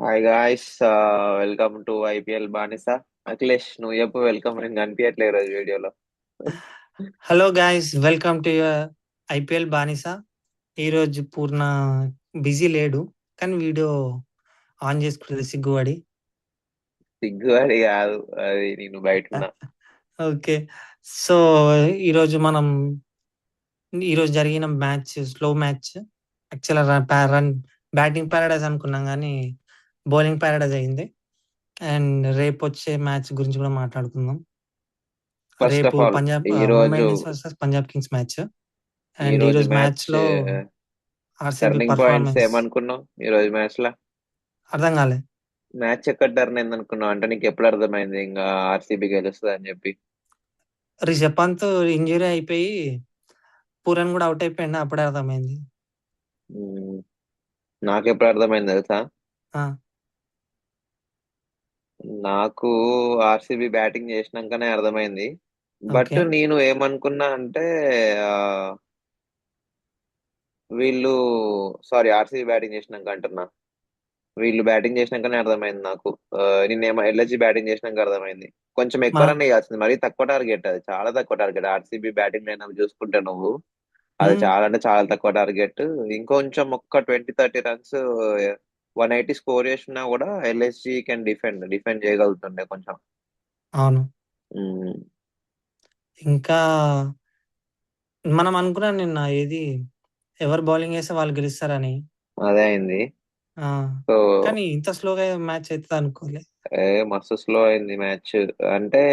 Hi guys, welcome to IPL బానిస. అఖిలేష్, నువ్వు చెప్పు. వెల్కమ్, నేను కనిపించట్లేదు ఈరోజు వీడియోలో. Hello guys, welcome to your IPL బానిస. ఈరోజు పూర్ణ బిజీ లేడు, కానీ వీడియో ఆన్ చేసుకుంటుంది సిగ్గుపడి. సిగ్గు అది కాదు, అది నేను బయట ఉన్నా. ఓకే. సో ఈరోజు మనం ఈరోజు జరిగిన match slow match. Actual run batting Paradise అనుకున్నాం, కానీ బౌలింగ్ ప్యారడైజ్ అయింది. అండ్ రేపు వచ్చే మ్యాచ్ గురించి కూడా మాట్లాడుకుందాం. ఫస్ట్ రేపు ఆఫ్ ఆల్, పంజాబ్ ముంబై ఈరోజు Indians versus Punjab Kings match. And ఈరోజు ఈరోజు మ్యాచ్ మ్యాచ్ లో ఆర్సీబీ టర్నింగ్ పాయింట్స్ పర్ఫార్మెన్స్ ఏమనుకున్నావు ఈరోజు మ్యాచ్ లో? అర్థం కాలే. మ్యాచ్ ఎక్కడ టర్న్ అయింది అనుకున్నావు? అంటే నీకు ఎప్పుడు అర్థమైంది ఇంకా ఆర్సీబీ గెలుస్తుంది అని చెప్పి? రిషబ్ పంత్ ఇంజురీ అయిపోయి పూరన్ కూడా అవుట్ అయిపోయింది, అప్పుడే అర్థమైంది. మ్మ్. నాకు ఎప్పుడు అర్థమైంది తెలుసా? ఆ, నాకు ఆర్సీబీ బ్యాటింగ్ చేసినాకనే అర్థమైంది. But okay. నేను ఏమనుకున్నా అంటే ఆ, వీళ్ళు సారీ, ఆర్సీబీ బ్యాటింగ్ చేసినాక అంటున్నా. వీళ్ళు బ్యాటింగ్ చేసినాకనే అర్థమైంది నాకు. నిన్నేమో ఎల్ఎస్జీ బ్యాటింగ్ చేసినాక అర్థమైంది. కొంచెం ఎక్కువ మన రన్ వేయాల్సింది, మరీ తక్కువ టార్గెట్. అది చాలా తక్కువ టార్గెట్. ఆర్సీబీ బ్యాటింగ్ లైన్ చూసుకుంటే నువ్వు, అది ఉమ్, చాలా అంటే చాలా తక్కువ టార్గెట్. ఇంకొంచెం ఒక్క 20-30 రన్స్, 180 స్కోర్ చేసినా కూడా ఎల్ఎస్జీ కెన్ డిఫెండ్ చేయగలుగుతుండే కొంచెం. అవును. ఉమ్, ఇంకా మనం అనుకున్నాం నిన్న ఏది ఎవరు బౌలింగ్ వేస్తే వాళ్ళు గెలుస్తారని. అదే అయింది. ఆ, సో కానీ ఇంత స్లోగా మ్యాచ్ అవుతుంది అనుకోలే. మస్తు స్లో అయింది మ్యాచ్. అంటే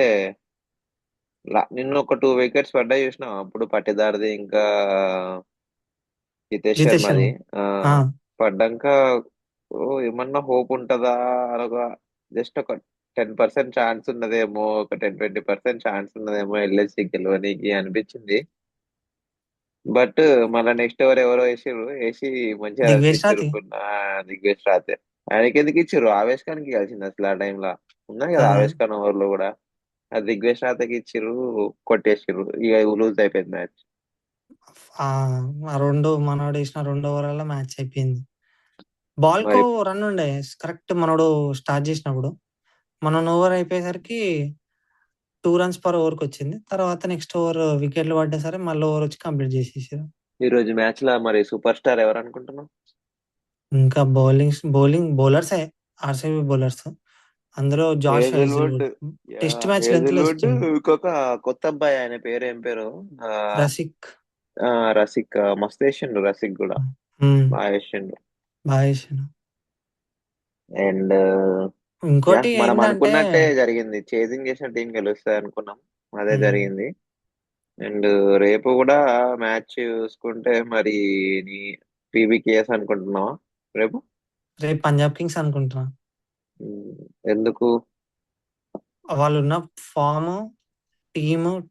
నిన్న ఒక 2 వికెట్స్ పడ్డాయి చూసినా అప్పుడు, పట్టిదార్ది ఇంకా హితేష్ జితేష్ శర్మ. శర్మది. ఆ ఆ, పడ్డాక ఓ ఏమన్నా హోప్ ఉంటుందా అనగా, జస్ట్ ఒక 10% ఛాన్స్ ఉన్నదేమో, ఒక 10-20% ఛాన్స్ ఉన్నదేమో ఎల్ఎస్సి గెలవనీకి అనిపించింది. బట్ మళ్ళీ నెక్స్ట్ ఎవరో వేసి మంచిగా రన్స్ దిగ్వేష్ ఇచ్చారు. రాతి. దిగ్గేష్ రాతే. ఆయనకి ఎందుకు ఇచ్చారు? ఆవేష్ ఖాన్కి కలిసింది అసలు ఆ టైంలో. ఉన్నాయి ఆ, కదా ఆవేష్ ఖాన్ ఓవర్లో కూడా. ఆ దిగ్వేష్ రాతకి ఇచ్చిర్రు, కొట్టేసిర్రు. ఇక లూజ్ అయిపోయింది మ్యాచ్. ఆ, ఆ రెండు మనోడు వేసిన 2 ఓవర్లలో మ్యాచ్ అయిపోయింది. బాల్ కో మరి రన్ ఉండే కరెక్ట్ మనోడు స్టార్ట్ చేసినప్పుడు. మన ఓవర్ అయిపోయేసరికి 2 runs పర్ ఓవర్కి వచ్చింది. తర్వాత నెక్స్ట్ ఓవర్ వికెట్లు పడ్డా సరే మళ్ళీ ఓవర్ వచ్చి కంప్లీట్ చేసేసారు. ఈ రోజు మ్యాచ్ లో మరి సూపర్ స్టార్ ఎవరు అనుకుంటున్నావు? ఇంకా బౌలింగ్ బౌలర్సే, ఆర్సీబీ బౌలర్స్. అందులో Josh Hazlewood. Hazlewood yeah, test match లో ఎంత హేజల్వుడ్. వేస్తుండు. ఇంకొక కొత్త అబ్బాయి, ఆయన పేరు ఏం పేరు? ఆ, రసిక్. రసిక్. మస్తు వేసిండు రసిక్ కూడా. ఉమ్, బాగా వేసిండు. బాగా వేసిండు. అండ్ యా, ఇంకోటి మనం ఏంటంటే అనుకున్నట్టే జరిగింది. చేజింగ్ చేసిన టీం గెలుస్తుంది అనుకున్నాం, అదే జరిగింది. అండ్ రేపు కూడా మ్యాచ్ చూసుకుంటే మరి నీ పీబీకేఎస్ అనుకుంటున్నావా రేపు? రేపు పంజాబ్ కింగ్స్ అనుకుంటున్నా. ఉమ్, ఎందుకు? వాళ్ళు ఉన్న ఫామ్,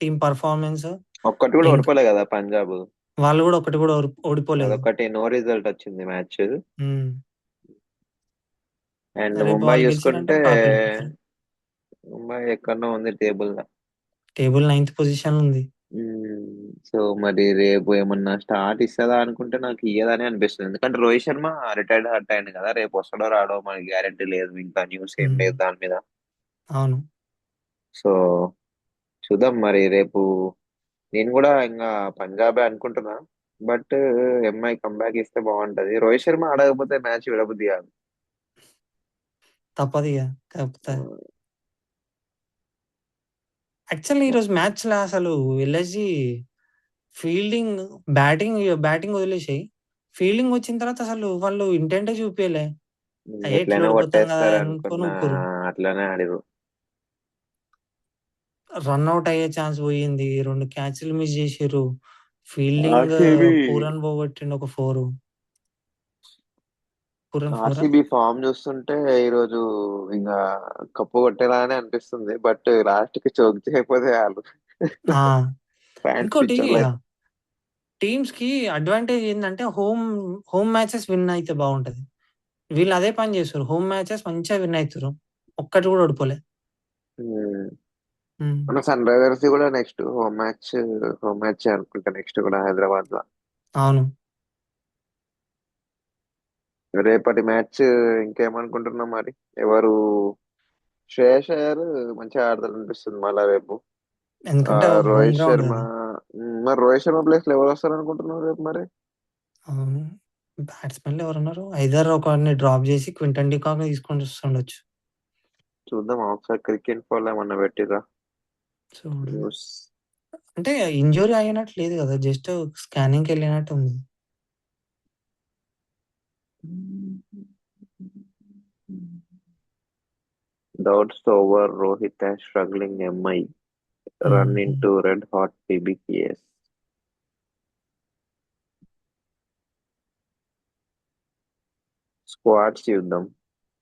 టీమ్ పర్ఫార్మెన్స్. ఒక్కటి కూడా ఇంకా ఓడిపోలే కదా పంజాబ్. వాళ్ళు కూడా ఒకటి కూడా ఓడిపోలేదు. అదొకటి నో రిజల్ట్ వచ్చింది మ్యాచ్. ఉమ్, అండ్ రేపు ముంబై వాళ్ళు గెలిచారంటే చూసుకుంటే, టాప్ వెళ్ళిపోతారు. ముంబై ఎక్కడో ఉంది టేబుల్. టేబుల్ 9th పొజిషన్ ఉంది. సో మరి రేపు ఏమన్నా స్టార్ట్ ఇస్తుందా అనుకుంటే నాకు ఇయ్యదని అనిపిస్తుంది. ఎందుకంటే రోహిత్ శర్మ రిటైర్డ్ హర్ట్ అయింది కదా, రేపు వస్తాడో రాడో మనకి గ్యారెంటీ లేదు. ఇంకా న్యూస్ ఏం ఉమ్, లేదు దాని మీద. అవును. సో చూద్దాం మరి రేపు. నేను కూడా ఇంకా పంజాబే అనుకుంటున్నా. బట్ ఎంఐ కంబ్యాక్ ఇస్తే బాగుంటది. రోహిత్ శర్మ ఆడకపోతే మ్యాచ్ విడబుద్ది కాదు. తప్పదు ఇక, కాకపోతే యాక్చువల్లీ ఈరోజు మ్యాచ్ లో అసలు ఎల్ఎస్జి ఫీల్డింగ్, బ్యాటింగ్ వదిలేసాయి. ఫీల్డింగ్ వచ్చిన తర్వాత అసలు వాళ్ళు ఇంటెంటే చూపించలే. ఎట్లా ఎట్లయినా ఓడిపోతాం కదా కొట్టేస్తారు అనుకొని అనుకున్నా, ఊరుకురు. అట్లనే ఆడిరు. రన్అట్ అయ్యే ఛాన్స్ పోయింది, 2 క్యాచ్లు మిస్ చేసిర్రు. ఫీల్డింగ్ ఆర్సీబీ పూరన్ పోగొట్టిండు ఒక 4. పూరన్ 4. ఆర్సీబీ ఫామ్ చూస్తుంటే ఈరోజు ఇంకా కప్పు కొట్టేలానే అనిపిస్తుంది. బట్ లాస్ట్ కి చోక్ చేయకపోతే వాళ్ళు ఆ, ఫ్యాన్స్ ఇంకోటి పిచ్చర్లు. టీమ్స్ కి అడ్వాంటేజ్ ఏంటంటే హోమ్ మ్యాచెస్ విన్ అయితే బాగుంటది. వీళ్ళు అదే పని చేస్తారు, హోమ్ మ్యాచెస్ మంచిగా విన్ అవుతారు. ఒక్కటి కూడా ఓడిపోలే. ఉమ్, మన సన్ రైజర్స్ కూడా నెక్స్ట్ హోమ్ మ్యాచ్ అనుకుంటా నెక్స్ట్ కూడా హైదరాబాద్ లో. అవును. రేపటి మ్యాచ్ ఇంకేమనుకుంటున్నాం మరి? ఎవరు? శ్రేయస్ అయ్యర్ మంచిగా ఆడతారు అనిపిస్తుంది మళ్ళా రేపు. ఎందుకంటే హోమ్ రోహిత్ గ్రౌండ్ శర్మ. కదా. మరి రోహిత్ శర్మ ప్లేస్ లో ఎవరు వస్తారు అనుకుంటున్నారు రేపు మరి? బ్యాట్స్మెన్లు ఎవరున్నారు? ఐదర్ ఒకరిని డ్రాప్ చేసి క్వింటన్ డికాక్ తీసుకొని వస్తుండొచ్చు. చూద్దాం ఒకసారి క్రికెట్ ఫాల్ ఏమన్నా పెట్టిరా చూడు, న్యూస్. అంటే ఇంజురీ అయినట్టు లేదు కదా, జస్ట్ స్కానింగ్ వెళ్ళినట్టు ఉంది. Doubts over Rohit as struggling MI run into red hot PBKS. Squads చూద్దాం.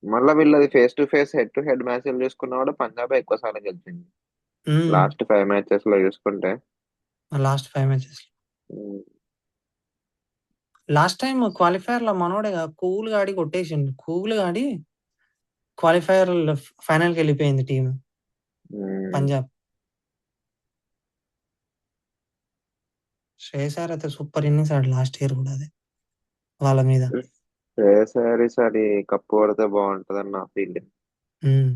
మళ్ళా వీళ్ళది face to face head to head మ్యాచ్లు చూసుకున్నా కూడా పంజాబ్ ఎక్కువ సార్లు గెలిచింది లాస్ట్ 5 మ్యాచెస్ లో చూసుకుంటే. Last 5 matches. Um, last time qualifier లో మనోడే కూల్ గాడి కొట్టేసిండు. కూల్ గాడి క్వాలిఫైయర్ ఫైనల్ కి వెళ్ళిపోయింది టీం ఉమ్. పంజాబ్. శ్రేయస్ అయ్యర్ అయితే సూపర్ ఇన్నింగ్స్ ఆడు లాస్ట్ ఇయర్ కూడా అదే వాళ్ళ మీద. ఈసారి కప్పు కొడితే బాగుంటదని నా ఫీలింగ్. ఉమ్.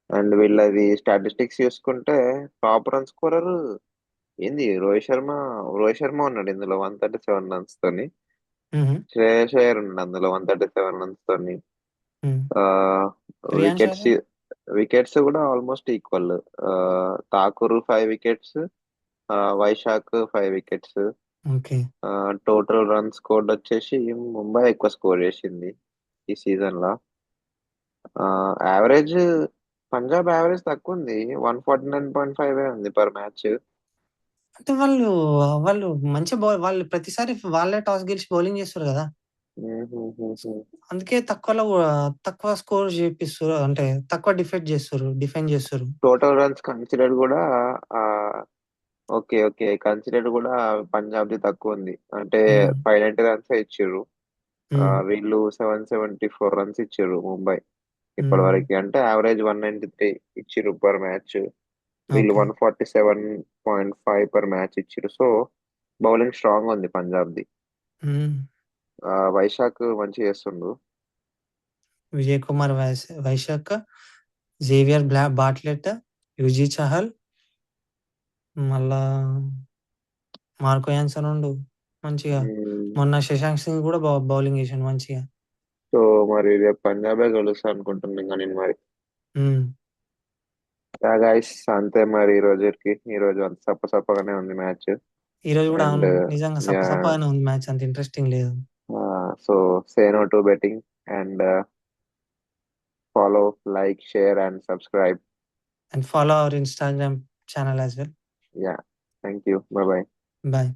అండ్ వీళ్ళది స్టాటిస్టిక్స్ చూసుకుంటే టాప్ రన్ స్కోరర్ ఏంది రోహిత్ శర్మ ఉన్నాడు ఇందులో 137 రన్స్ తోని. ఉహు. శ్రేయస్ అయ్యర్ ఉన్నాడు అందులో 137 రన్స్ తోని. ఉమ్. ఆ ప్రియాంష్ వికెట్స్ యాదవ్. వికెట్స్ కూడా almost equal. Thakur 5 wickets, Vaishakh 5 wickets. Okay. Total run scored వచ్చేసి ముంబై ఎక్కువ స్కోర్ చేసింది ఈ సీజన్ లో. యావరేజ్ పంజాబ్ యావరేజ్ తక్కువ ఉంది, 149.5 ఉంది పర్ మ్యాచ్. అంటే వాళ్ళు వాళ్ళు మంచి వాళ్ళు ప్రతిసారి వాళ్ళే టాస్ గెలిచి బౌలింగ్ చేస్తారు కదా. అందుకే తక్కువ స్కోర్ చేపిస్తారు, అంటే తక్కువ డిఫెండ్ చేస్తారు. టోటల్ రన్స్ కన్సిడర్డ్ కూడా ఆ, ఓకే ఓకే కన్సిడర్డ్ కూడా పంజాబ్ది తక్కువ ఉంది, అంటే ఉమ్. 590 రన్స్ ఇచ్చిర్రు. ఉమ్. వీళ్ళు 774 రన్స్ ఇచ్చిర్రు ముంబై ఇప్పటి ఉమ్. వరకు, అంటే యావరేజ్ 193 ఇచ్చిర్రు పర్ మ్యాచ్. వీళ్ళు ఓకే. 147.5 పర్ మ్యాచ్ ఇచ్చిర్రు. సో బౌలింగ్ స్ట్రాంగ్ ఉంది పంజాబ్ది. ఉమ్. వైశాఖ్ మంచిగా చేస్తుండు. విజయ్ కుమార్ వైశాఖ్, జేవియర్ బాట్లెట్, యుజీ చహల్, మళ్ళా మార్కో యాన్సన్ ఉండు మంచిగా. మొన్న శశాంక్ సింగ్ కూడా బౌలింగ్ చేసిండు మంచిగా. సో మరి రేపు పంజాబే గెలుస్తా అనుకుంటున్నాను ఇంకా నేను మరి. ఉమ్. గైస్ అంతే మరి ఈ రోజు అంత సప్పసప్పగానే ఉంది మ్యాచ్. ఈ రోజు కూడా అండ్ అవును, నిజంగా సప్పసప్పగానే ఉంది మ్యాచ్, అంత ఇంట్రెస్టింగ్ లేదు. So say no to betting and follow, like, share, and subscribe. And follow our Instagram channel as well. Yeah. Thank you. Bye bye. Bye.